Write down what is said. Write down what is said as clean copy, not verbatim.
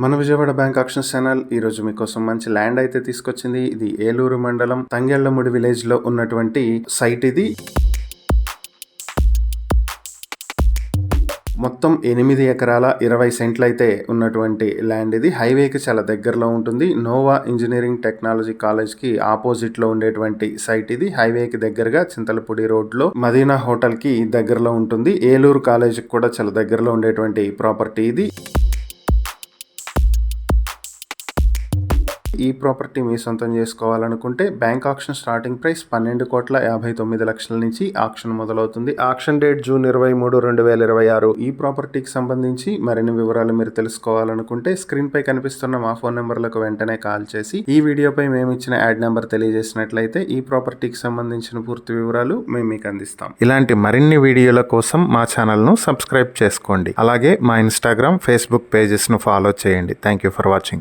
మన Vijayawada bank actions channel ఈ రోజు మీకోసం మంచి ల్యాండ్ అయితే తీసుకొచ్చింది. ఇది ఏలూరు మండలం తంగెళ్లముడి విలేజ్ లో ఉన్నటువంటి సైట్ ఇది. మొత్తం 8 ఎకరాల 20 సెంట్లు అయితే ఉన్నటువంటి ల్యాండ్ ఇది. హైవేకి చాలా దగ్గరలో ఉంటుంది. నోవా ఇంజనీరింగ్ టెక్నాలజీ కాలేజ్ కి ఆపోజిట్ లో ఉండేటువంటి సైట్ ఇది. హైవేకి దగ్గరగా చింతలపూడి రోడ్ లో మదీనా హోటల్ కి దగ్గరలో ఉంటుంది. ఏలూరు కాలేజ్ కి కూడా చాలా దగ్గరలో ఉండేటువంటి ప్రాపర్టీ ఇది. ఈ ప్రాపర్టీ మీ సొంతం చేసుకోవాలనుకుంటే బ్యాంక్ ఆక్షన్ స్టార్టింగ్ ప్రైస్ 12,59,00,000 నుంచి ఆక్షన్ మొదలవుతుంది. Auction date June 23, 2026. ఈ ప్రాపర్టీకి సంబంధించి మరిన్ని వివరాలు మీరు తెలుసుకోవాలనుకుంటే స్క్రీన్ పై కనిపిస్తున్న మా ఫోన్ నెంబర్లకు వెంటనే కాల్ చేసి ఈ వీడియోపై మేము ఇచ్చిన యాడ్ నెంబర్ తెలియజేసినట్లయితే ఈ ప్రాపర్టీకి సంబంధించిన పూర్తి వివరాలు మేము మీకు అందిస్తాం. ఇలాంటి మరిన్ని వీడియోల కోసం మా ఛానల్ ను సబ్స్క్రైబ్ చేసుకోండి. అలాగే మా ఇన్స్టాగ్రామ్, ఫేస్బుక్ పేజెస్ ను ఫాలో చేయండి. Thank you for watching.